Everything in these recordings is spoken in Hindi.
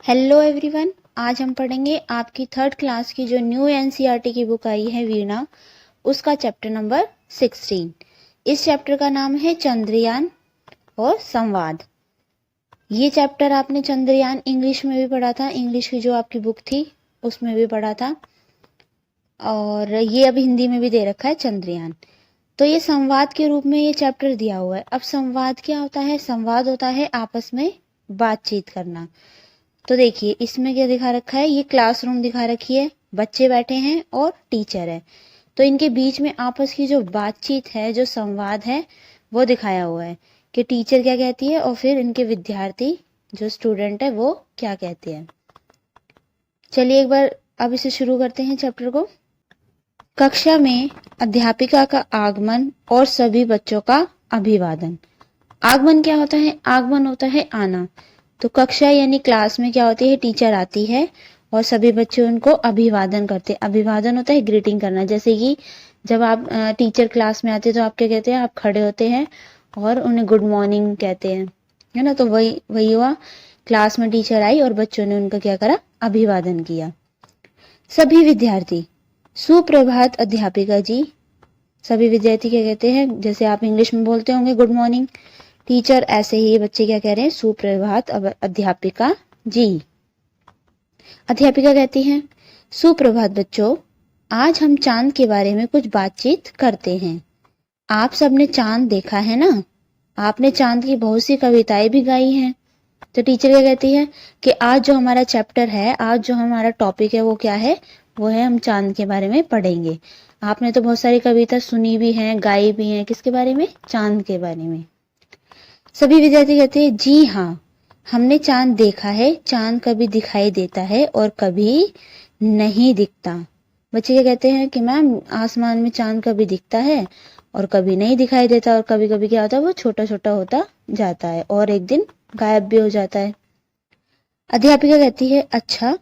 Hello everyone. आज हम पढ़ेंगे आपकी थर्ड क्लास की जो न्यू एनसीईआरटी की बुक आई है वीणा, उसका चैप्टर नंबर 16। इस चैप्टर का नाम है चंद्रयान और संवाद। ये चैप्टर आपने चंद्रयान इंग्लिश में भी पढ़ा था, इंग्लिश की जो आपकी बुक थी उसमें भी पढ़ा था, और ये अब हिंदी में भी दे रखा है चंद्रयान। तो ये संवाद के रूप में ये चैप्टर दिया हुआ है। अब संवाद क्या होता है? संवाद होता है आपस में बातचीत करना। तो देखिए इसमें क्या दिखा रखा है, ये क्लासरूम दिखा रखी है, बच्चे बैठे हैं और टीचर है। तो इनके बीच में आपस की जो बातचीत है, जो संवाद है, वो दिखाया हुआ है कि टीचर क्या कहती है और फिर इनके विद्यार्थी जो स्टूडेंट है वो क्या कहते हैं। चलिए एक बार अब इसे शुरू करते हैं चैप्टर को। कक्षा में अध्यापिका का आगमन और सभी बच्चों का अभिवादन। आगमन क्या होता है? आगमन होता है आना। तो कक्षा यानी क्लास में क्या होती है? टीचर आती है और सभी बच्चे उनको अभिवादन करते हैं। अभिवादन होता है ग्रीटिंग करना। जैसे कि जब आप टीचर क्लास में आते हैं तो आप क्या कहते हैं? आप खड़े होते हैं और उन्हें गुड मॉर्निंग कहते हैं, है ना। तो वही हुआ, क्लास में टीचर आई और बच्चों ने उनका क्या करा? अभिवादन किया। सभी विद्यार्थी सुप्रभात अध्यापिका जी। सभी विद्यार्थी क्या कहते हैं? जैसे आप इंग्लिश में बोलते होंगे गुड मॉर्निंग, टीचर ऐसे ही बच्चे क्या कह रहे हैं? सुप्रभात अध्यापिका जी। अध्यापिका कहती हैं, सुप्रभात बच्चों, आज हम चांद के बारे में कुछ बातचीत करते हैं। आप सबने चांद देखा है ना? आपने चांद की बहुत सी कविताएं भी गाई हैं। तो टीचर क्या कहती है कि आज जो हमारा चैप्टर है, आज जो हमारा टॉपिक है वो क्या है? वो है हम चांद के बारे में पढ़ेंगे। आपने तो बहुत सारी कविता सुनी भी हैं, गाई भी हैं। किसके बारे में? चांद के बारे में। सभी विद्यार्थी कहते हैं, जी हाँ, हमने चांद देखा है। चांद कभी दिखाई देता है और कभी नहीं दिखता। बच्चे क्या कहते हैं कि मैम आसमान में चांद कभी दिखता है और कभी नहीं दिखाई देता, और कभी कभी क्या होता है? वो छोटा छोटा होता जाता है और एक दिन गायब भी हो जाता है। अध्यापिका कहती है, अच्छा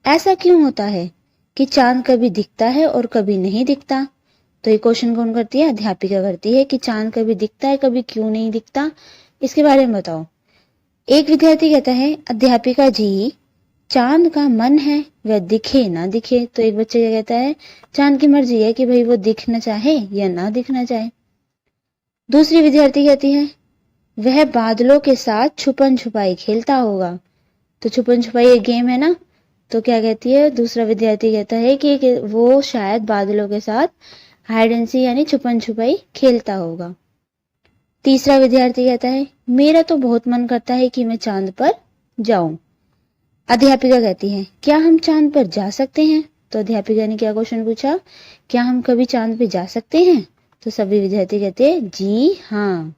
ऐसा क्यों होता है कि चांद कभी दिखता है और कभी नहीं दिखता? तो ये क्वेश्चन कौन करती है? अध्यापिका करती है कि चांद कभी दिखता है, कभी क्यों नहीं दिखता, इसके बारे में बताओ। एक विद्यार्थी कहता है, अध्यापिका जी, चांद का मन है वह दिखे ना दिखे। तो एक बच्चे क्या कहता है? चांद की मर्जी है कि भाई वो दिखना चाहे या ना दिखना चाहे। दूसरी विद्यार्थी कहती है, वह बादलों के साथ छुपन छुपाई खेलता होगा। तो छुपन छुपाई एक गेम है ना। तो क्या कहती है? दूसरा विद्यार्थी कहता है कि वो शायद बादलों के साथ हाइड एंड सी यानी छुपन छुपाई खेलता होगा। तीसरा विद्यार्थी कहता है, मेरा तो बहुत मन करता है कि मैं चांद पर जाऊं। अध्यापिका कहती है, क्या हम चांद पर जा सकते हैं? तो अध्यापिका ने क्या क्वेश्चन पूछा? क्या हम कभी चांद पे जा सकते हैं? तो सभी विद्यार्थी कहते हैं, जी हाँ।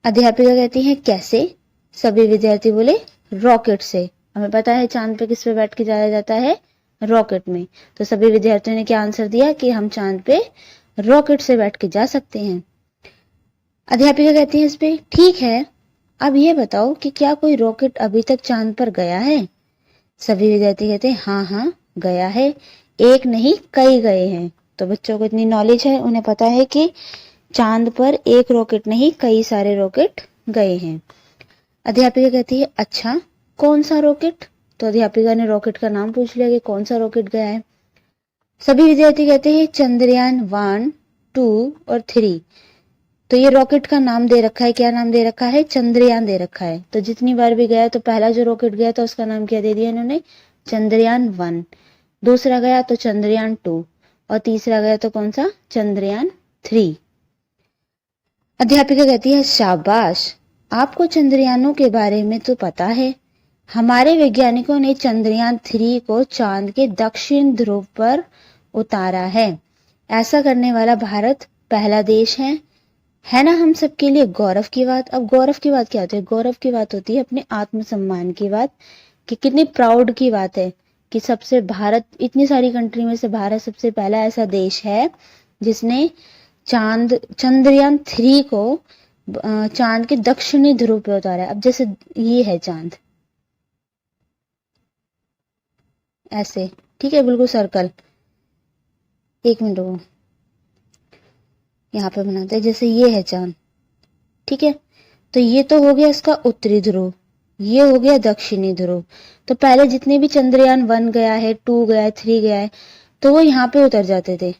अध्यापिका कहती है, कैसे? सभी विद्यार्थी बोले, रॉकेट से। हमें पता है चांद पे किस पे बैठ के जाया जाता है? रॉकेट में। तो सभी विद्यार्थियों ने क्या आंसर दिया कि हम चांद पे रॉकेट से बैठ के जा सकते हैं। अध्यापिका कहती है इस पे, ठीक है, अब ये बताओ कि क्या कोई रॉकेट अभी तक चांद पर गया है? सभी विद्यार्थी कहते हैं, हाँ हाँ गया है, एक नहीं कई गए हैं। तो बच्चों को इतनी नॉलेज है, उन्हें पता है कि चांद पर एक रॉकेट नहीं कई सारे रॉकेट गए हैं। अध्यापिका कहती है, अच्छा कौन सा रॉकेट? तो अध्यापिका ने रॉकेट का नाम पूछ लिया कि कौन सा रॉकेट गया है। सभी विद्यार्थी कहते हैं, चंद्रयान 1, 2 और 3। तो ये रॉकेट का नाम दे रखा है। क्या नाम दे रखा है? चंद्रयान दे रखा है। तो जितनी बार भी गया तो पहला जो रॉकेट गया था उसका नाम क्या दे दिया इन्होंने? चंद्रयान 1। दूसरा गया तो चंद्रयान 2 और तीसरा गया तो कौन सा? चंद्रयान 3। अध्यापिका कहती है, शाबाश, आपको चंद्रयानों के बारे में तो पता है। हमारे वैज्ञानिकों ने चंद्रयान 3 को चांद के दक्षिण ध्रुव पर उतारा है। ऐसा करने वाला भारत पहला देश है ना। हम सबके लिए गौरव की बात। अब गौरव की बात क्या होती है? गौरव की बात होती है अपने आत्मसम्मान की बात, कि कितनी प्राउड की बात है कि सबसे भारत, इतनी सारी कंट्री में से भारत सबसे पहला ऐसा देश है जिसने चंद्रयान 3 को चांद के दक्षिणी ध्रुव पे उतारा है। अब जैसे ये है चांद ऐसे, ठीक है, बिल्कुल सर्कल। एक मिनट रुको, यहाँ पे बनाते हैं। जैसे ये है चांद, ठीक है, तो ये तो हो गया इसका उत्तरी ध्रुव, ये हो गया दक्षिणी ध्रुव। तो पहले जितने भी चंद्रयान 1 गया है, 2 गया है, 3 गया है, तो वो यहाँ पे उतर जाते थे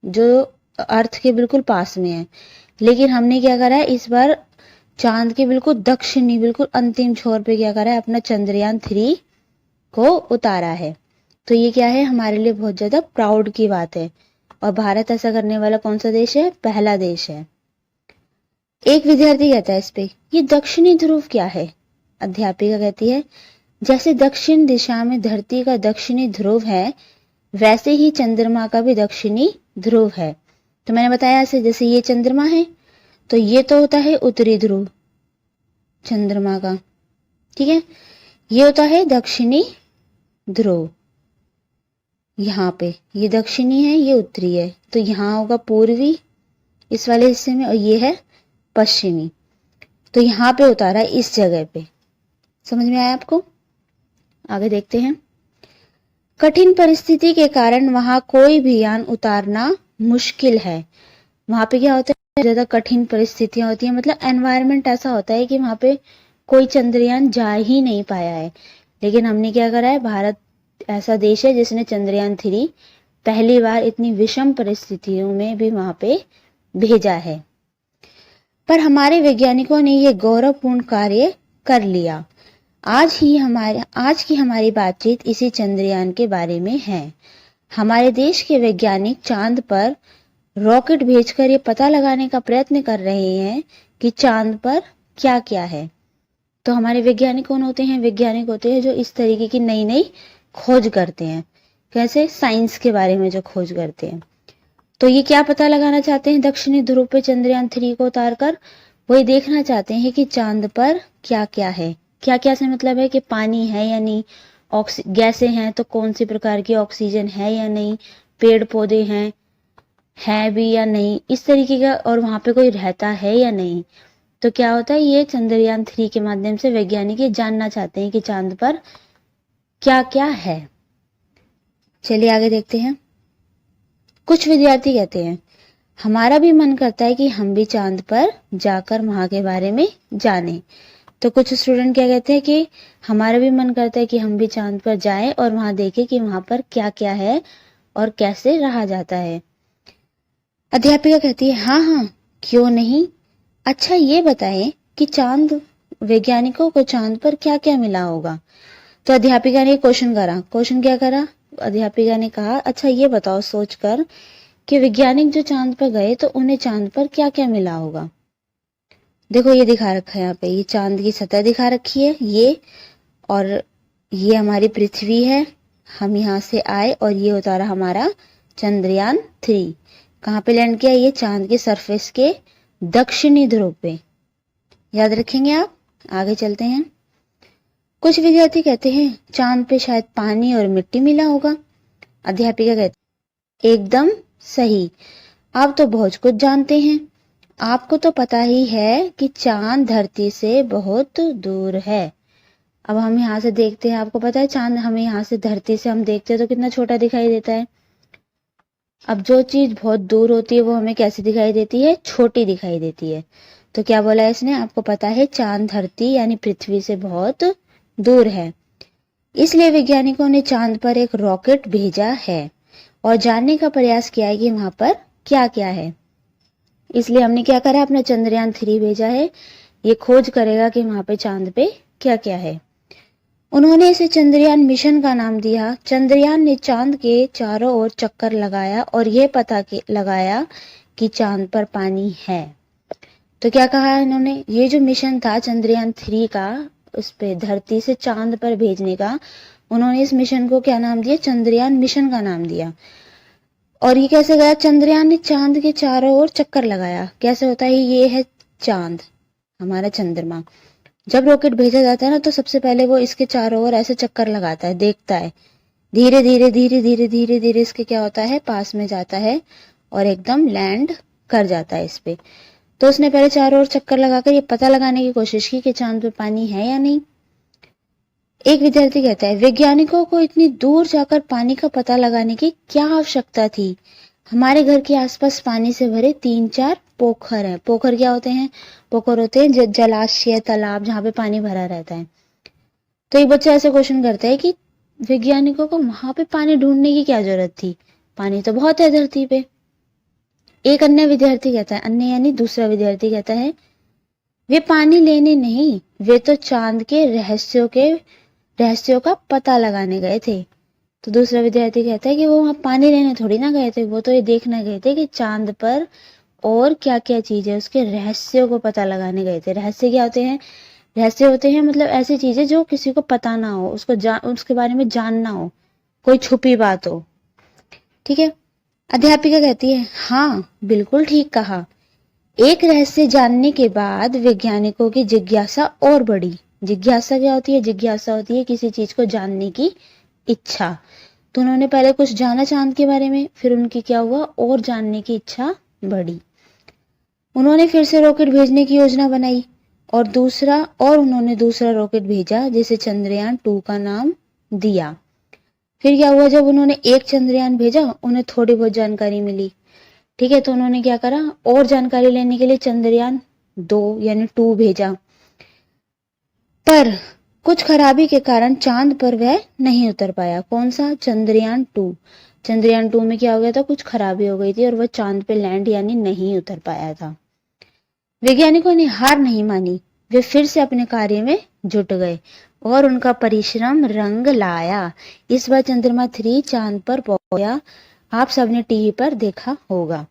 जो अर्थ के बिल्कुल पास में है। लेकिन हमने क्या करा है, इस बार चांद के बिल्कुल दक्षिणी, बिल्कुल अंतिम छोर पे क्या करा है, अपना चंद्रयान 3 को उतारा है। तो ये क्या है, हमारे लिए बहुत ज्यादा प्राउड की बात है। और भारत ऐसा करने वाला कौन सा देश है? पहला देश है। एक विद्यार्थी कहता है इस पे, ये दक्षिणी ध्रुव क्या है? अध्यापिका कहती है, जैसे दक्षिण दिशा में धरती का दक्षिणी ध्रुव है, वैसे ही चंद्रमा का भी दक्षिणी ध्रुव है। तो मैंने बताया ऐसे, जैसे ये चंद्रमा है तो ये तो होता है उत्तरी ध्रुव चंद्रमा का, ठीक है। ये होता है दक्षिणी ध्रुव, यहाँ पे ये दक्षिणी है, ये उत्तरी है, तो यहाँ होगा पूर्वी इस वाले हिस्से में, और ये है पश्चिमी। तो यहाँ पे उतारा है, इस जगह पे। समझ में आया आपको? आगे देखते हैं। कठिन परिस्थिति के कारण वहां कोई भी यान उतारना मुश्किल है। वहां पे क्या होता है, ज्यादा कठिन परिस्थितियां होती है, मतलब एनवायरनमेंट ऐसा होता है कि वहां पे कोई चंद्रयान जा ही नहीं पाया है। लेकिन हमने क्या करा है, भारत ऐसा देश है जिसने चंद्रयान 3 पहली बार इतनी विषम परिस्थितियों में भी वहां पे भेजा है। पर हमारे वैज्ञानिकों ने ये गौरवपूर्ण कार्य कर लिया। आज की हमारी बातचीत इसी चंद्रयान के बारे में है। हमारे देश के वैज्ञानिक चांद पर रॉकेट भेजकर ये पता लगाने का प्रयत्न कर रहे हैं कि चांद पर क्या क्या है। तो हमारे वैज्ञानिक कौन होते हैं? वैज्ञानिक होते हैं जो इस तरीके की नई नई खोज करते हैं। कैसे? साइंस के बारे में जो खोज करते हैं। तो ये क्या पता लगाना चाहते हैं दक्षिणी ध्रुव पे चंद्रयान 3 को उतारकर? वही देखना चाहते हैं कि चांद पर क्या क्या है। क्या क्या से मतलब है कि पानी है या नहीं, गैसें हैं तो कौन सी प्रकार की ऑक्सीजन है या नहीं, पेड़ पौधे हैं है भी या नहीं, इस तरीके का, और वहां पे कोई रहता है या नहीं। तो क्या होता है, ये चंद्रयान 3 के माध्यम से वैज्ञानिक ये जानना चाहते हैं कि चांद पर क्या क्या है। चलिए आगे देखते हैं। कुछ विद्यार्थी कहते हैं, हमारा भी मन करता है कि हम भी चांद पर जाकर वहां के बारे में जानें। तो कुछ स्टूडेंट क्या कहते हैं कि हमारा भी मन करता है कि हम भी चांद पर जाएं और वहां देखें कि वहां पर क्या क्या है और कैसे रहा जाता है। अध्यापिका कहती है, हाँ हाँ क्यों नहीं। अच्छा ये बताएं कि चांद, वैज्ञानिकों को चांद पर क्या क्या मिला होगा। तो अध्यापिका ने क्वेश्चन करा। क्वेश्चन क्या करा? अध्यापिका ने कहा, अच्छा ये बताओ सोचकर कि वैज्ञानिक जो चांद पर गए तो उन्हें चांद पर क्या क्या मिला होगा। देखो ये दिखा रखा है यहाँ पे, ये चांद की सतह दिखा रखी है ये, और ये हमारी पृथ्वी है। हम यहाँ से आए और ये उतारा हमारा चंद्रयान 3। कहाँ पे लैंड किया? ये चांद के सरफेस के दक्षिणी ध्रुव पे। याद रखेंगे आप। आगे चलते हैं। कुछ विद्यार्थी कहते हैं चांद पे शायद पानी और मिट्टी मिला होगा। अध्यापिका कहती, एकदम सही, आप तो बहुत कुछ जानते हैं। आपको तो पता ही है कि चांद धरती से बहुत दूर है। अब हम यहाँ से देखते हैं, आपको पता है चांद हमें यहाँ से धरती से हम देखते हैं तो कितना छोटा दिखाई देता है। अब जो चीज बहुत दूर होती है वो हमें कैसी दिखाई देती है? छोटी दिखाई देती है। तो क्या बोला है इसने? आपको पता है चांद धरती यानी पृथ्वी से बहुत दूर है। इसलिए वैज्ञानिकों ने चांद पर एक रॉकेट भेजा है और जानने का प्रयास किया है कि वहां पर क्या क्या है। इसलिए हमने क्या करा, अपना चंद्रयान 3 भेजा है। ये खोज करेगा कि वहां पे चांद पे क्या क्या है। उन्होंने इसे चंद्रयान मिशन का नाम दिया। चंद्रयान ने चांद के चारों ओर चक्कर लगाया और यह पता लगाया कि चांद पर पानी है। तो क्या कहा इन्होंने, ये जो मिशन था चंद्रयान 3 का, उस पे धरती से चांद पर भेजने का, उन्होंने इस मिशन को क्या नाम दिया? चंद्रयान मिशन का नाम दिया। और ये कैसे गया? चंद्रयान ने चांद के चारों ओर चक्कर लगाया। कैसे होता है? ये है चांद, हमारा चंद्रमा। जब रॉकेट भेजा जाता है ना तो सबसे पहले वो इसके चारों ओर ऐसे चक्कर लगाता है, देखता है, धीरे धीरे धीरे धीरे धीरे धीरे इसके क्या होता है, पास में जाता है और एकदम लैंड कर जाता है इस पे। तो उसने पहले चारों ओर चक्कर लगाकर ये पता लगाने की कोशिश की कि चांद पे पानी है या नहीं। एक विद्यार्थी कहता है, वैज्ञानिकों को इतनी दूर जाकर पानी का पता लगाने की क्या आवश्यकता थी? हमारे घर के आसपास पानी से भरे 3-4 पोखर हैं। पोखर क्या होते हैं? पोखर होते हैं जलाशय, तालाब, जहाँ पे पानी भरा रहता है। तो एक बच्चा ऐसे क्वेश्चन करता है कि वैज्ञानिकों को वहां पे पानी ढूंढने की क्या जरूरत थी, पानी तो बहुत है धरती पे। एक अन्य विद्यार्थी कहता है, अन्य यानी दूसरा विद्यार्थी कहता है, वे पानी लेने नहीं, वे तो चांद के रहस्यों का पता लगाने गए थे। तो दूसरा विद्यार्थी कहता है कि वो वहां पानी लेने थोड़ी ना गए थे, वो तो ये देखना गए थे कि चांद पर और क्या क्या चीज है, उसके रहस्यों को पता लगाने गए थे। रहस्य क्या होते हैं? रहस्य होते हैं मतलब ऐसी चीजें जो किसी को पता ना हो, उसके बारे में जानना हो, कोई छुपी बात हो। ठीक है। अध्यापिका कहती है, हाँ बिल्कुल ठीक कहा। एक रहस्य जानने के बाद वैज्ञानिकों की जिज्ञासा और बढ़ी। जिज्ञासा क्या होती है? जिज्ञासा होती है किसी चीज को जानने की इच्छा। तो उन्होंने पहले कुछ जाना चांद के बारे में, फिर उनकी क्या हुआ, और जानने की इच्छा बढ़ी। उन्होंने फिर से रॉकेट भेजने की योजना बनाई और उन्होंने दूसरा रॉकेट भेजा जिसे चंद्रयान-2 का नाम दिया। फिर क्या हुआ, जब उन्होंने एक चंद्रयान भेजा, उन्हें थोड़ी बहुत जानकारी मिली। ठीक है, तो उन्होंने क्या करा, और जानकारी लेने के लिए चंद्रयान-2 यानी 2 भेजा। पर कुछ खराबी के कारण चांद पर वह नहीं उतर पाया। कौन सा? चंद्रयान-2। चंद्रयान-2 में क्या हो गया था, कुछ खराबी हो गई थी और वह चांद पे लैंड यानी नहीं उतर पाया था। वैज्ञानिकों ने हार नहीं मानी, वे फिर से अपने कार्य में जुट गए और उनका परिश्रम रंग लाया। इस बार चंद्रमा-3 चांद पर पहुंचा। आप सबने टीवी पर देखा होगा।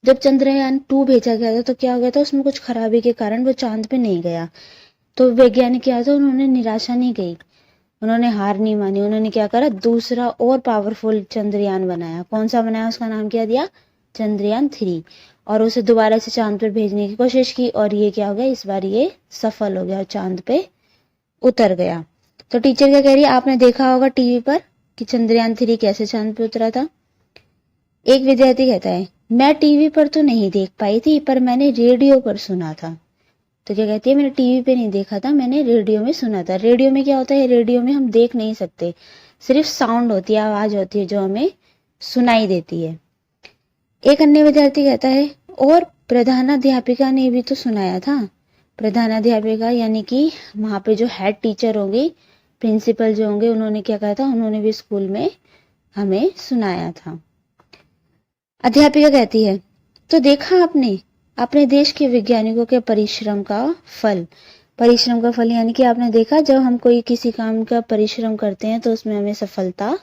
जब चंद्रयान-2 भेजा गया था तो क्या हो गया था, उसमें कुछ खराबी के कारण वो चांद पे नहीं गया। तो वैज्ञानिक क्या था, उन्होंने निराशा नहीं की, उन्होंने हार नहीं मानी। उन्होंने क्या करा, दूसरा और पावरफुल चंद्रयान बनाया। कौन सा बनाया? उसका नाम क्या दिया? चंद्रयान-3। और उसे दोबारा से चांद पर भेजने की कोशिश की और ये क्या हो गया, इस बार ये सफल हो गया और चांद पे उतर गया। तो टीचर क्या कह रही है, आपने देखा होगा टीवी पर कि चंद्रयान-3 कैसे चांद पे उतरा था। एक विद्यार्थी कहता है, मैं टीवी पर तो नहीं देख पाई थी, पर मैंने रेडियो पर सुना था। तो क्या कहती है, मैंने टीवी पे नहीं देखा था, मैंने रेडियो में सुना था। रेडियो में क्या होता है, रेडियो में हम देख नहीं सकते, सिर्फ साउंड होती है, आवाज होती है जो हमें सुनाई देती है। एक अन्य विद्यार्थी कहता है, और प्रधानाध्यापिका ने भी तो सुनाया था। प्रधानाध्यापिका यानी कि वहां पे जो हेड टीचर होंगे, प्रिंसिपल जो होंगे, उन्होंने क्या कहा था, उन्होंने भी स्कूल में हमें सुनाया था। अध्यापिका कहती है, तो देखा आपने अपने देश के वैज्ञानिकों के परिश्रम का फल। परिश्रम का फल यानी कि आपने देखा, जब हम कोई किसी काम का परिश्रम करते हैं तो उसमें हमें सफलता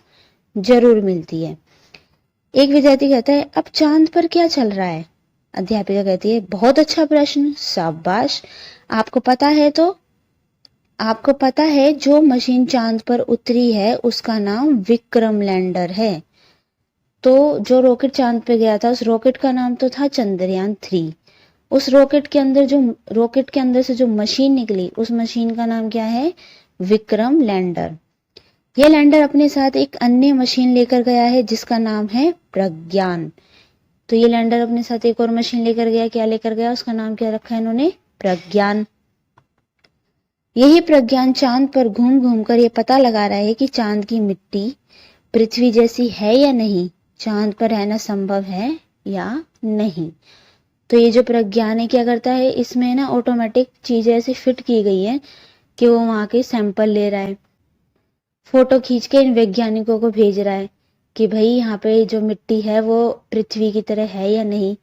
जरूर मिलती है। एक विद्यार्थी कहता है, अब चांद पर क्या चल रहा है? अध्यापिका कहती है, बहुत अच्छा प्रश्न, शाबाश। आपको पता है जो मशीन चांद पर उतरी है उसका नाम विक्रम लैंडर है। तो जो रॉकेट चांद पे गया था, उस रॉकेट का नाम तो था चंद्रयान-3। उस रॉकेट के अंदर से जो मशीन निकली, उस मशीन का नाम क्या है? विक्रम लैंडर। यह लैंडर अपने साथ एक अन्य मशीन लेकर गया है जिसका नाम है प्रज्ञान। तो ये लैंडर अपने साथ एक और मशीन लेकर गया। क्या लेकर गया? उसका नाम क्या रखा है इन्होंने? प्रज्ञान। यही प्रज्ञान चांद पर घूम घूम कर ये पता लगा रहा है कि चांद की मिट्टी पृथ्वी जैसी है या नहीं, चांद पर रहना संभव है या नहीं। तो ये जो प्रज्ञान है क्या करता है, इसमें ना ऑटोमेटिक चीजें ऐसे फिट की गई है कि वो वहां के सैंपल ले रहा है, फोटो खींच के इन वैज्ञानिकों को भेज रहा है कि भाई यहाँ पे जो मिट्टी है वो पृथ्वी की तरह है या नहीं।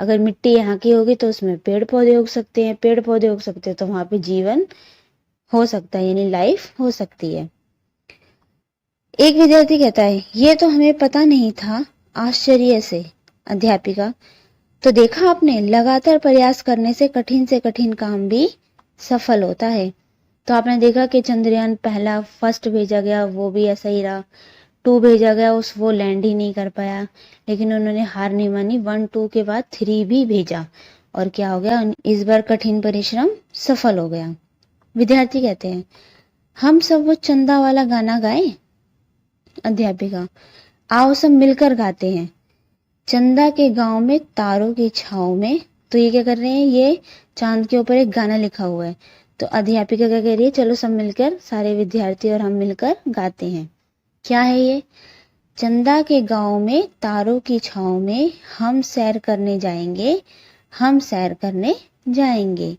अगर मिट्टी यहाँ की होगी तो उसमें पेड़ पौधे उग सकते हैं, पेड़ पौधे उग सकते हैं तो वहां पे जीवन हो सकता है, यानी लाइफ हो सकती है। एक विद्यार्थी कहता है, ये तो हमें पता नहीं था, आश्चर्य से। अध्यापिका, तो देखा आपने, लगातार प्रयास करने से कठिन काम भी सफल होता है। तो आपने देखा कि चंद्रयान पहला फर्स्ट भेजा गया, वो भी ऐसा ही रहा। 2 भेजा गया, वो लैंड ही नहीं कर पाया, लेकिन उन्होंने हार नहीं मानी। 1 2 के बाद 3 भी भेजा और क्या हो गया, इस बार कठिन परिश्रम सफल हो गया। विद्यार्थी कहते हैं, हम सब वो चंदा वाला गाना गाएं। अध्यापिका, आओ सब मिलकर गाते हैं। चंदा के गांव में तारों की छाव में। तो ये क्या कर रहे हैं, ये चांद के ऊपर एक गाना लिखा हुआ है। तो अध्यापिका क्या कह रही है, चलो सब मिलकर, सारे विद्यार्थी और हम मिलकर गाते हैं। क्या है ये? चंदा के गांव में तारों की छाव में हम सैर करने जाएंगे, हम सैर करने जाएंगे।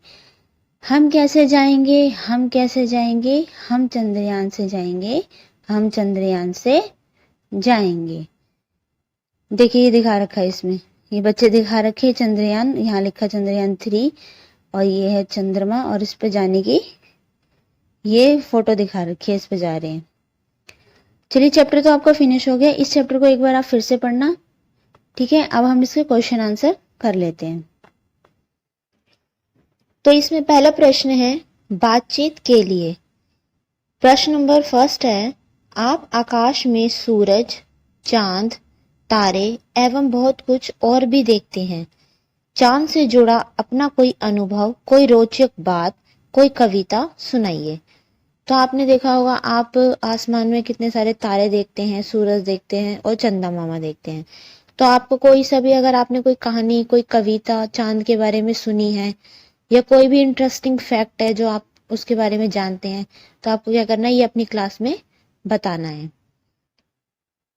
हम कैसे जाएंगे, हम कैसे जाएंगे, हम चंद्रयान से जाएंगे, हम चंद्रयान से जाएंगे। देखिए ये दिखा रखा है इसमें, ये बच्चे दिखा रखे हैं चंद्रयान, यहाँ लिखा चंद्रयान 3 और ये है चंद्रमा और इस पे जाने की ये फोटो दिखा रखी है, इस पे जा रहे हैं। चलिए चैप्टर तो आपका फिनिश हो गया, इस चैप्टर को एक बार आप फिर से पढ़ना, ठीक है। अब हम इसके क्वेश्चन आंसर कर लेते हैं। तो इसमें पहला प्रश्न है बातचीत के लिए। प्रश्न नंबर फर्स्ट है, आप आकाश में सूरज, चांद, तारे एवं बहुत कुछ और भी देखते हैं। चांद से जुड़ा अपना कोई अनुभव, कोई रोचक बात, कोई कविता सुनाइए। तो आपने देखा होगा, आप आसमान में कितने सारे तारे देखते हैं, सूरज देखते हैं और चंदा मामा देखते हैं। तो आपको कोई सा भी, अगर आपने कोई कहानी, कोई कविता चांद के बारे में सुनी है या कोई भी इंटरेस्टिंग फैक्ट है जो आप उसके बारे में जानते हैं, तो आपको क्या करना है, ये अपनी क्लास में बताना है।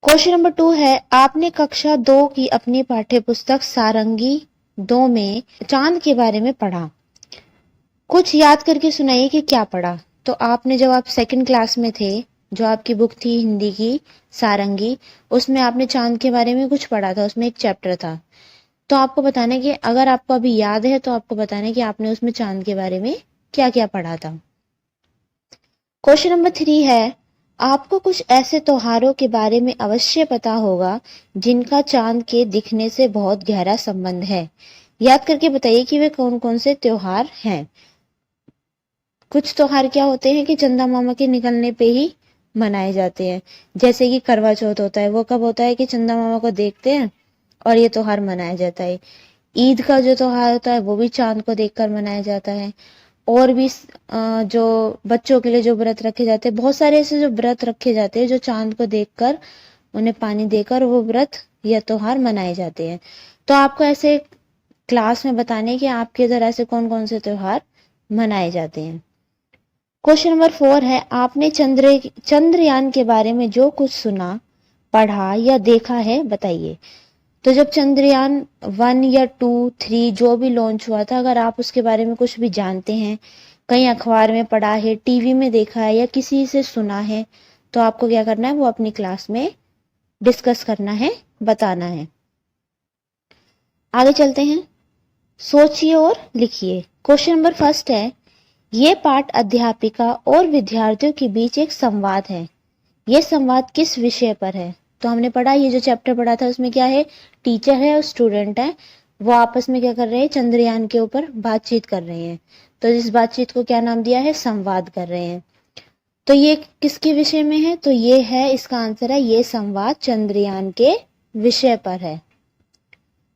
क्वेश्चन नंबर 2 है, आपने कक्षा 2 की अपनी पाठ्य पुस्तक सारंगी 2 में चांद के बारे में पढ़ा। कुछ याद करके सुनाइए कि क्या पढ़ा। तो आपने जब आप सेकंड क्लास में थे, जो आपकी बुक थी हिंदी की सारंगी, उसमें आपने चांद के बारे में कुछ पढ़ा था, उसमें एक चैप्टर था। तो आपको बताना है कि अगर आपको अभी याद है तो आपको बताना है कि आपने उसमें चांद के बारे में क्या क्या पढ़ा था। क्वेश्चन नंबर 3 है, आपको कुछ ऐसे त्योहारों के बारे में अवश्य पता होगा जिनका चांद के दिखने से बहुत गहरा संबंध है। याद करके बताइए कि वे कौन कौन से त्योहार हैं। कुछ त्योहार क्या होते हैं कि चंदा मामा के निकलने पे ही मनाए जाते हैं, जैसे कि करवा चौथ होता है, वो कब होता है कि चंदा मामा को देखते हैं और ये त्योहार मनाया जाता है। ईद का जो त्योहार होता है वो भी चांद को देखकर मनाया जाता है। और भी जो बच्चों के लिए जो व्रत रखे जाते हैं, बहुत सारे ऐसे जो व्रत रखे जाते हैं जो चांद को देखकर, उन्हें पानी देकर वो व्रत या त्योहार मनाए जाते हैं। तो आपको ऐसे क्लास में बताने कि आपके इधर ऐसे कौन कौन से त्योहार मनाए जाते हैं। क्वेश्चन नंबर 4 है, आपने चंद्रयान के बारे में जो कुछ सुना, पढ़ा या देखा है बताइए। तो जब चंद्रयान 1 या 2, 3 जो भी लॉन्च हुआ था, अगर आप उसके बारे में कुछ भी जानते हैं, कहीं अखबार में पढ़ा है, टीवी में देखा है या किसी से सुना है, तो आपको क्या करना है, वो अपनी क्लास में डिस्कस करना है, बताना है। आगे चलते हैं, सोचिए और लिखिए। क्वेश्चन नंबर फर्स्ट है, ये पाठ अध्यापिका और विद्यार्थियों के बीच एक संवाद है। ये संवाद किस विषय पर है। तो हमने पढ़ा, ये जो चैप्टर पढ़ा था उसमें क्या है, टीचर है और स्टूडेंट है, वो आपस में क्या कर रहे हैं, चंद्रयान के ऊपर बातचीत कर रहे हैं। तो इस बातचीत को क्या नाम दिया है, संवाद कर रहे हैं। तो ये किसके विषय में है, तो ये है, इसका आंसर है, ये संवाद चंद्रयान के विषय पर है।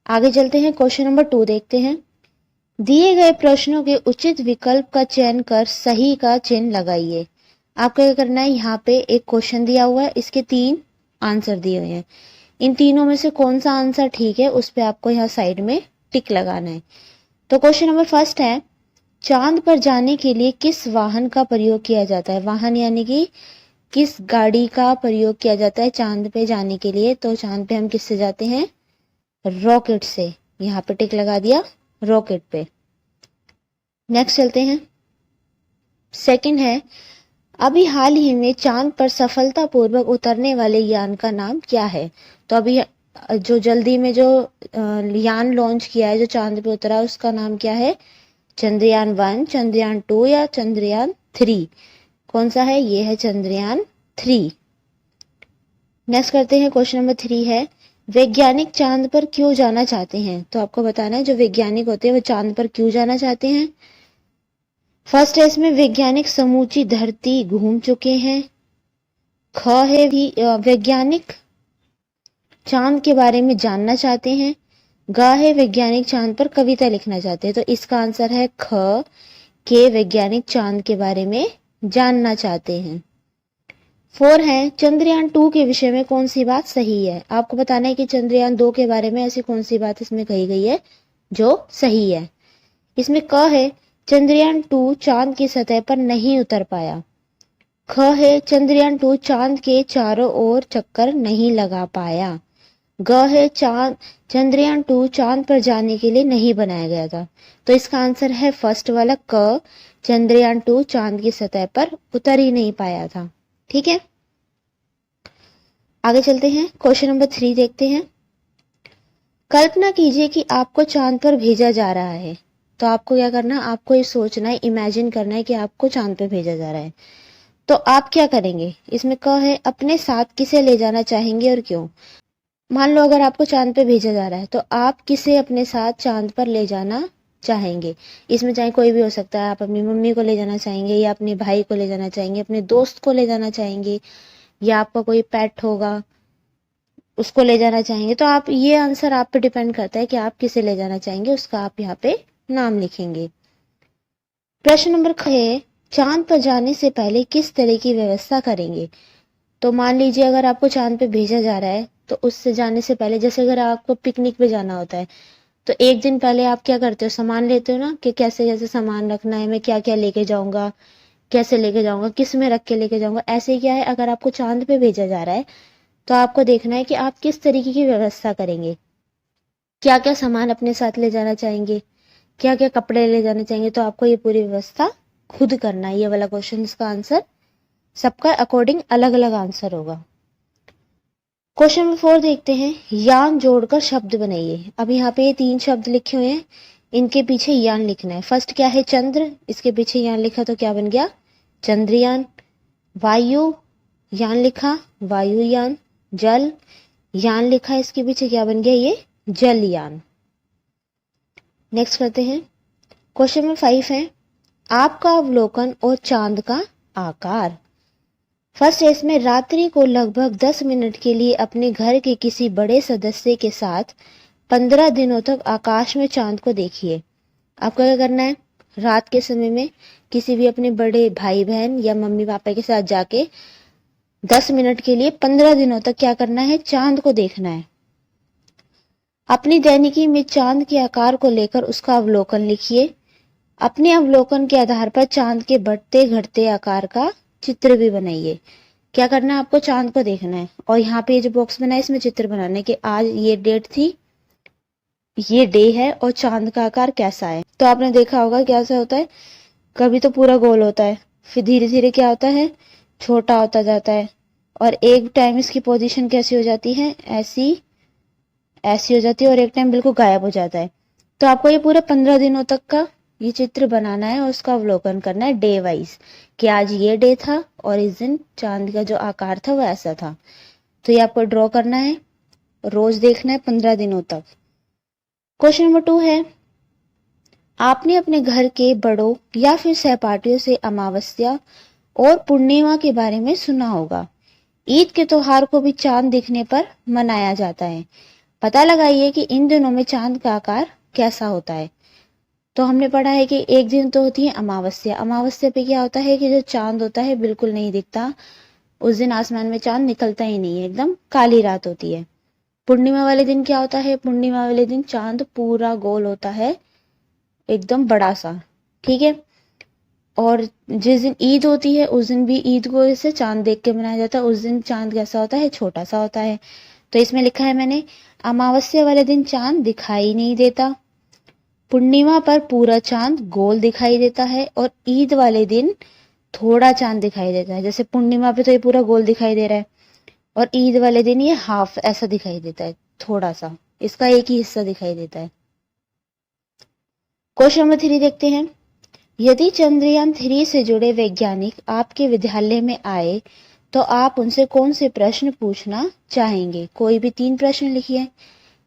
आगे चलते हैं, क्वेश्चन नंबर 2 देखते हैं। दिए गए प्रश्नों के उचित विकल्प का चयन कर सही का चिन्ह लगाइए। आपको क्या करना है, यहाँ पे एक क्वेश्चन दिया हुआ है, इसके 3 आंसर दिए हुए हैं। इन तीनों में से कौन सा आंसर ठीक है, उस पे आपको यहाँ साइड में टिक लगाना है। तो क्वेश्चन नंबर फर्स्ट है, चांद पर जाने के लिए किस वाहन का प्रयोग किया जाता है। वाहन यानी कि किस गाड़ी का प्रयोग किया जाता है चांद पे जाने के लिए। तो चांद पे हम किससे जाते हैं, रॉकेट से। यहाँ पे टिक लगा दिया, रॉकेट पे। नेक्स्ट चलते हैं, सेकंड है, अभी हाल ही में चांद पर सफलतापूर्वक उतरने वाले यान का नाम क्या है। तो अभी जो जल्दी में जो यान लॉन्च किया है, जो चांद पे उतरा, उसका नाम क्या है, चंद्रयान 1, चंद्रयान 2 या चंद्रयान 3। कौन सा है, ये है चंद्रयान 3। नेक्स्ट करते हैं, क्वेश्चन नंबर 3 है, वैज्ञानिक चांद पर क्यों जाना चाहते हैं। तो आपको बताना है, जो वैज्ञानिक होते हैं वो चांद पर क्यों जाना चाहते हैं। फर्स्ट है, इसमें वैज्ञानिक समूची धरती घूम चुके हैं। ख है भी वैज्ञानिक चांद के बारे में जानना चाहते हैं। ग है वैज्ञानिक चांद पर कविता लिखना चाहते हैं। तो इसका आंसर है ख के वैज्ञानिक चांद के बारे में जानना चाहते हैं। 4 है, चंद्रयान 2 के विषय में कौन सी बात सही है। आपको बताना है कि चंद्रयान 2 के बारे में ऐसी कौन सी बात इसमें कही गई है जो सही है। इसमें क है, चंद्रयान 2 चांद की सतह पर नहीं उतर पाया। ख है, चंद्रयान 2 चांद के चारों ओर चक्कर नहीं लगा पाया। ग है चांद, चंद्रयान 2 चांद पर जाने के लिए नहीं बनाया गया था। तो इसका आंसर है फर्स्ट वाला क, चंद्रयान 2 चांद की सतह पर उतर ही नहीं पाया था। ठीक है, आगे चलते हैं, क्वेश्चन नंबर 3 देखते हैं। कल्पना कीजिए कि आपको चांद पर भेजा जा रहा है। तो आपको क्या करना है, आपको ये सोचना है, इमेजिन करना है कि आपको चांद पे भेजा जा रहा है। तो आप क्या करेंगे, इसमें क है अपने साथ किसे ले जाना चाहेंगे और क्यों। मान लो अगर आपको चांद पे भेजा जा रहा है तो आप किसे अपने साथ चांद पर ले जाना चाहेंगे। इसमें चाहे कोई भी हो सकता है, आप अपनी मम्मी को ले जाना चाहेंगे, या अपने भाई को ले जाना चाहेंगे, अपने दोस्त को ले जाना चाहेंगे, या आपका कोई पेट होगा उसको ले जाना चाहेंगे। तो आप, ये आंसर आप पे डिपेंड करता है कि आप किसे ले जाना चाहेंगे, उसका आप यहाँ पे नाम लिखेंगे। प्रश्न नंबर है, चांद पर जाने से पहले किस तरह की व्यवस्था करेंगे। तो मान लीजिए अगर आपको चांद पे भेजा जा रहा है तो उससे जाने से पहले, जैसे अगर आपको पिकनिक पे जाना होता है तो एक दिन पहले आप क्या करते हो, सामान लेते हो ना, कि कैसे कैसे सामान रखना है, मैं क्या क्या लेके जाऊंगा, कैसे लेके जाऊंगा, किस में रख के लेके जाऊंगा। ऐसे ही क्या है, अगर आपको चांद पे भेजा जा रहा है तो आपको देखना है कि आप किस तरीके की व्यवस्था करेंगे, क्या क्या सामान अपने साथ ले जाना चाहेंगे, क्या क्या कपड़े ले जाने चाहेंगे। तो आपको ये पूरी व्यवस्था खुद करना है। ये वाला क्वेश्चन, इसका आंसर सबका अकॉर्डिंग अलग अलग आंसर होगा। क्वेश्चन नंबर 4 देखते हैं, यान जोड़कर शब्द बनाइए। अब यहाँ पे ये 3 शब्द लिखे हुए हैं, इनके पीछे यान लिखना है। फर्स्ट क्या है, चंद्र, इसके पीछे यान लिखा तो क्या बन गया, चंद्रयान। वायु, यान लिखा, वायुयान। जल, यान लिखा, इसके पीछे क्या बन गया, ये जलयान। नेक्स्ट करते हैं, क्वेश्चन नंबर 5 है, आपका अवलोकन और चांद का आकार। फर्स्ट है इसमें, रात्रि को लगभग 10 मिनट के लिए अपने घर के किसी बड़े सदस्य के साथ 15 दिनों तक आकाश में चांद को देखिए। आपको क्या करना है, रात के समय में किसी भी अपने बड़े भाई बहन या मम्मी पापा के साथ जाके 10 मिनट के लिए 15 दिनों तक क्या करना है, चांद को देखना है। अपनी दैनिकी में चांद के आकार को लेकर उसका अवलोकन लिखिए। अपने अवलोकन के आधार पर चांद के बढ़ते घटते आकार का चित्र भी बनाइए। क्या करना है, आपको चांद को देखना है और यहाँ पे जो बॉक्स बना है इसमें चित्र बनाना है कि आज ये डेट थी, ये डे है और चांद का आकार कैसा है। तो आपने देखा होगा कैसा होता है, कभी तो पूरा गोल होता है, फिर धीरे धीरे क्या होता है, छोटा होता जाता है, और एक टाइम इसकी पोजीशन कैसी हो जाती है, ऐसी ऐसी हो जाती है, और एक टाइम बिल्कुल गायब हो जाता है। तो आपको ये पूरे 15 दिनों तक का ये चित्र बनाना है और उसका अवलोकन करना है डे वाइज, कि आज ये डे था और इस दिन चांद का जो आकार था वो ऐसा था। तो ये आपको ड्रॉ करना है, रोज देखना है 15 दिनों तक। क्वेश्चन नंबर 2 है, आपने अपने घर के बड़ों या फिर सहपाठियों से अमावस्या और पूर्णिमा के बारे में सुना होगा। ईद के त्योहार को भी चांद दिखने पर मनाया जाता है। पता लगाइए कि इन दिनों में चांद का आकार कैसा होता है। तो हमने पढ़ा है कि एक दिन तो होती है अमावस्या। अमावस्या पे क्या होता है कि जो चांद होता है बिल्कुल नहीं दिखता, उस दिन आसमान में चांद निकलता ही नहीं है, एकदम काली रात होती है। पूर्णिमा वाले दिन क्या होता है, पूर्णिमा वाले दिन चांद पूरा गोल होता है, एकदम बड़ा सा। ठीक है, और जिस दिन ईद होती है उस दिन भी ईद को ऐसे चांद देख के मनाया जाता है। उस दिन चांद कैसा होता है, छोटा सा होता है। तो इसमें लिखा है मैंने, अमावस्या वाले दिन चांद दिखाई नहीं देता, पूर्णिमा पर पूरा चांद गोल दिखाई देता है, और ईद वाले दिन थोड़ा चांद दिखाई देता है। जैसे पूर्णिमा पे तो ये पूरा गोल दिखाई दे रहा है, और ईद वाले दिन ये हाफ ऐसा दिखाई देता है, थोड़ा सा, इसका एक ही हिस्सा दिखाई देता है। क्वेश्चन नंबर 3 देखते हैं, यदि चंद्रयान 3 से जुड़े वैज्ञानिक आपके विद्यालय में आए तो आप उनसे कौन से प्रश्न पूछना चाहेंगे। कोई भी 3 प्रश्न लिखिए।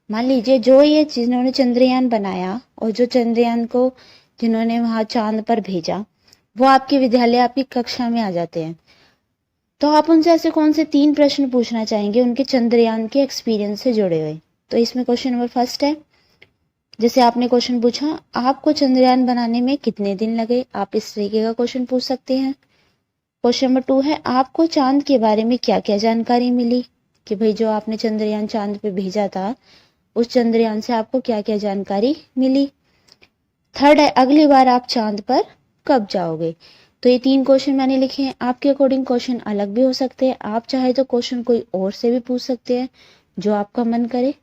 मान लीजिए जो ये जिन्होंने चंद्रयान बनाया और जो चंद्रयान को जिन्होंने वहां चांद पर भेजा वो आपके विद्यालय, आपकी कक्षा में आ जाते हैं, तो आप उनसे ऐसे कौन से 3 प्रश्न पूछना चाहेंगे उनके चंद्रयान के एक्सपीरियंस से जुड़े हुए। तो इसमें क्वेश्चन नंबर 1 है, जैसे आपने क्वेश्चन पूछा आपको चंद्रयान बनाने में कितने दिन लगे, आप इस तरीके का क्वेश्चन पूछ सकते हैं। क्वेश्चन नंबर 2 है, आपको चांद के बारे में क्या क्या जानकारी मिली, कि भाई जो आपने चंद्रयान चांद पे भेजा था उस चंद्रयान से आपको क्या क्या जानकारी मिली। 3 है, अगली बार आप चांद पर कब जाओगे। तो ये 3 क्वेश्चन मैंने लिखे हैं। आपके अकॉर्डिंग क्वेश्चन अलग भी हो सकते हैं, आप चाहे तो क्वेश्चन कोई और से भी पूछ सकते हैं, जो आपका मन करे।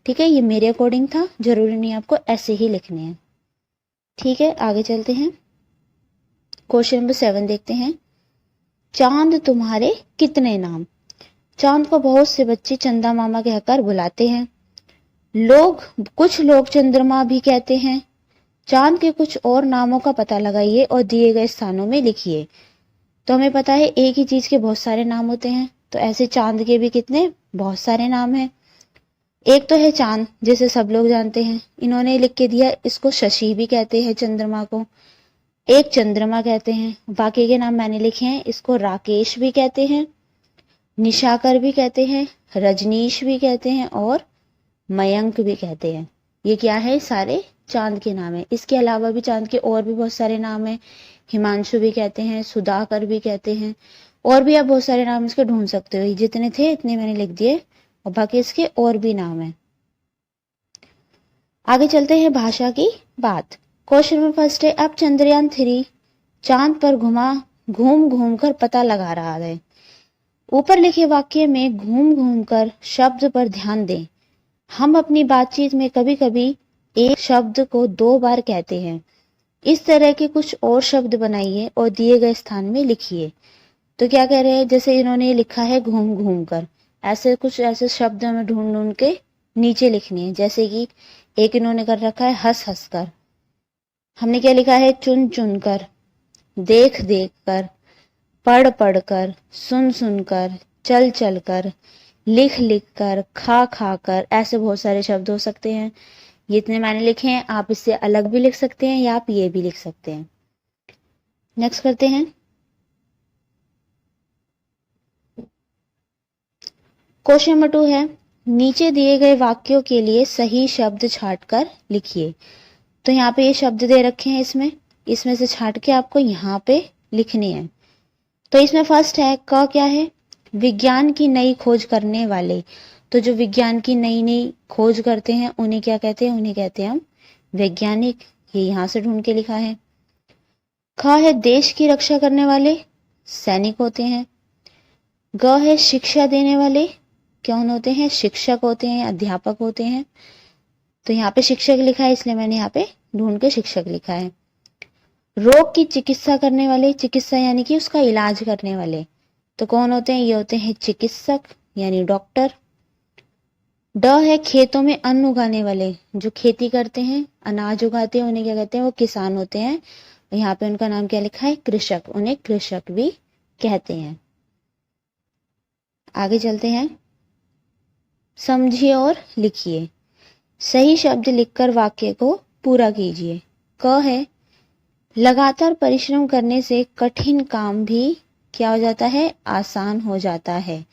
ठीक है, ये मेरे अकॉर्डिंग था, जरूरी नहीं आपको ऐसे ही लिखने हैं। ठीक है, आगे चलते हैं। क्वेश्चन नंबर 7 देखते हैं। चांद तुम्हारे कितने नाम। चांद को बहुत से बच्चे चंदा मामा कहकर बुलाते हैं। कुछ लोग चंद्रमा भी कहते हैं। चांद के कुछ और नामों का पता लगाइए और दिए गए स्थानों में लिखिए। तो हमें पता है एक ही चीज के बहुत सारे नाम होते हैं, तो ऐसे चांद के भी कितने बहुत सारे नाम हैं। एक तो है चांद, जिसे सब लोग जानते हैं, इन्होंने लिख के दिया, इसको शशि भी कहते हैं चंद्रमा को। एक चंद्रमा कहते हैं, बाकी के नाम मैंने लिखे हैं, इसको राकेश भी कहते हैं, निशाकर भी कहते हैं, रजनीश भी कहते हैं और मयंक भी कहते हैं। ये क्या है, सारे चांद के नाम है। इसके अलावा भी चांद के और भी बहुत सारे नाम है। हिमांशु भी कहते हैं, सुधाकर भी कहते हैं, और भी आप बहुत सारे नाम इसके ढूंढ सकते हो। जितने थे इतने मैंने लिख दिए, और बाकी इसके और भी नाम है। आगे चलते हैं भाषा की बात। क्वेश्चन नंबर फर्स्ट है, अब चंद्रयान 3 चांद पर घूम घूम कर पता लगा रहा है। ऊपर लिखे वाक्य में घूम घूम कर शब्द पर ध्यान दें। हम अपनी बातचीत में कभी कभी एक शब्द को 2 बार कहते हैं। इस तरह के कुछ और शब्द बनाइए और दिए गए स्थान में लिखिए। तो क्या कह रहे हैं, जैसे इन्होंने लिखा है घूम घूम कर, ऐसे कुछ ऐसे शब्द हमें ढूंढ ढूंढ के नीचे लिखने हैं। जैसे कि एक इन्होंने कर रखा है हंस हंस कर, हमने क्या लिखा है चुन चुन कर, देख देख कर, पढ़ पढ़ कर, सुन सुन कर, चल चल कर, लिख लिख कर, खा खा कर। ऐसे बहुत सारे शब्द हो सकते हैं। ये इतने मैंने लिखे हैं, आप इससे अलग भी लिख सकते हैं या आप ये भी लिख सकते हैं। नेक्स्ट करते हैं। क्वेश्चन नंबर 2 है, नीचे दिए गए वाक्यों के लिए सही शब्द छांट कर लिखिए। तो यहाँ पे ये शब्द दे रखे हैं, इसमें से छांट के आपको यहाँ पे लिखने हैं। तो इसमें फर्स्ट है क, क्या है, विज्ञान की नई खोज करने वाले। तो जो विज्ञान की नई नई खोज करते हैं उन्हें क्या कहते हैं, उन्हें कहते हैं हम वैज्ञानिक। ये यहां से ढूंढ के लिखा है। ख है देश की रक्षा करने वाले, सैनिक होते हैं। ग है शिक्षा देने वाले, कौन होते हैं, शिक्षक होते हैं, अध्यापक होते हैं। तो यहाँ पे शिक्षक लिखा है, इसलिए मैंने यहाँ पे ढूंढ के शिक्षक लिखा है। रोग की चिकित्सा करने वाले, चिकित्सा यानी कि उसका इलाज करने वाले, तो कौन होते हैं, ये होते हैं चिकित्सक यानी डॉक्टर। ड है खेतों में अन्न उगाने वाले, जो खेती करते हैं, अनाज उगाते हैं, उन्हें क्या कहते हैं, वो किसान होते हैं। यहाँ पे उनका नाम क्या लिखा है, कृषक, उन्हें कृषक भी कहते हैं। आगे चलते हैं। समझिए और लिखिए। सही शब्द लिखकर वाक्य को पूरा कीजिए। क है लगातार परिश्रम करने से कठिन काम भी क्या हो जाता है, आसान हो जाता है।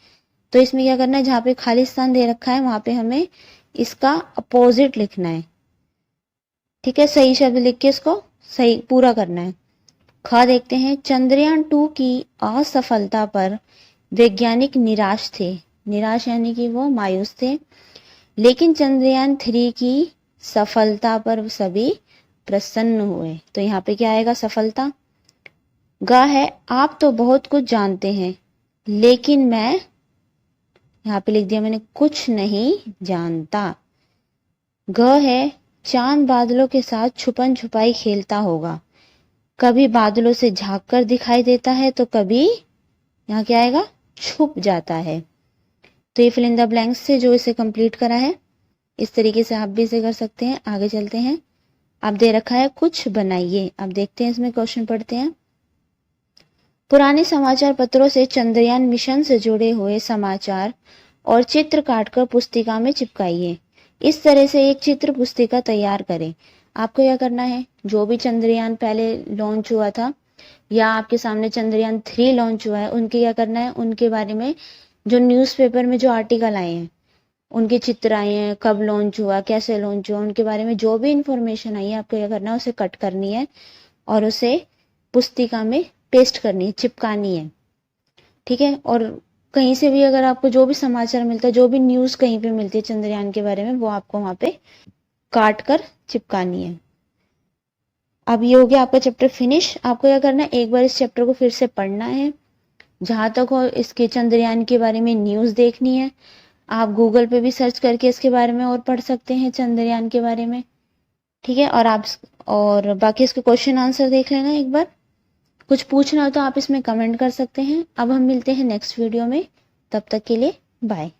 तो इसमें क्या करना है, जहां पे खाली स्थान दे रखा है वहां पे हमें इसका अपोजिट लिखना है। ठीक है, सही शब्द लिख के इसको सही पूरा करना है। ख देखते हैं, चंद्रयान 2 की असफलता पर वैज्ञानिक निराश थे। निराश यानी कि वो मायूस थे। लेकिन चंद्रयान 3 की सफलता पर सभी प्रसन्न हुए। तो यहाँ पे क्या आएगा, सफलता। ग है आप तो बहुत कुछ जानते हैं, लेकिन मैं, यहाँ पे लिख दिया मैंने, कुछ नहीं जानता। ग है चांद बादलों के साथ छुपन छुपाई खेलता होगा, कभी बादलों से झांक कर दिखाई देता है तो कभी, यहाँ क्या आएगा, छुप जाता है। तो ये फिल इन द ब्लैंक्स से जो इसे कंप्लीट करा है, इस तरीके से आप भी इसे कर सकते हैं। आगे चलते हैं। अब दे रखा है कुछ बनाइए। अब देखते हैं इसमें क्वेश्चन पढ़ते हैं। पुराने समाचार पत्रों से चंद्रयान मिशन से जुड़े हुए समाचार और चित्र काटकर पुस्तिका में चिपकाइए। इस तरह से एक चित्र पुस्तिका तैयार करें। आपको क्या करना है, जो भी चंद्रयान पहले लॉन्च हुआ था या आपके सामने चंद्रयान 3 लॉन्च हुआ है, उनके क्या करना है, उनके बारे में जो न्यूज़पेपर में जो आर्टिकल आए हैं, उनके चित्र आए हैं, कब लॉन्च हुआ, कैसे लॉन्च हुआ, उनके बारे में जो भी इंफॉर्मेशन आई है, आपको क्या करना है, उसे कट करनी है और उसे पुस्तिका में पेस्ट करनी है, चिपकानी है। ठीक है, और कहीं से भी अगर आपको जो भी समाचार मिलता है, जो भी न्यूज़ कहीं पे मिलती है चंद्रयान के बारे में, वो आपको वहां पे काट कर चिपकानी है। अब ये हो गया आपका चैप्टर फिनिश। आपको क्या करना है, एक बार इस चैप्टर को फिर से पढ़ना है, जहां तक हो इसके चंद्रयान के बारे में न्यूज़ देखनी है। आप गूगल पे भी सर्च करके इसके बारे में और पढ़ सकते हैं, चंद्रयान के बारे में। ठीक है, और बाकी इसके क्वेश्चन आंसर देख लेना एक बार। कुछ पूछना हो तो आप इसमें कमेंट कर सकते हैं। अब हम मिलते हैं नेक्स्ट वीडियो में, तब तक के लिए बाय।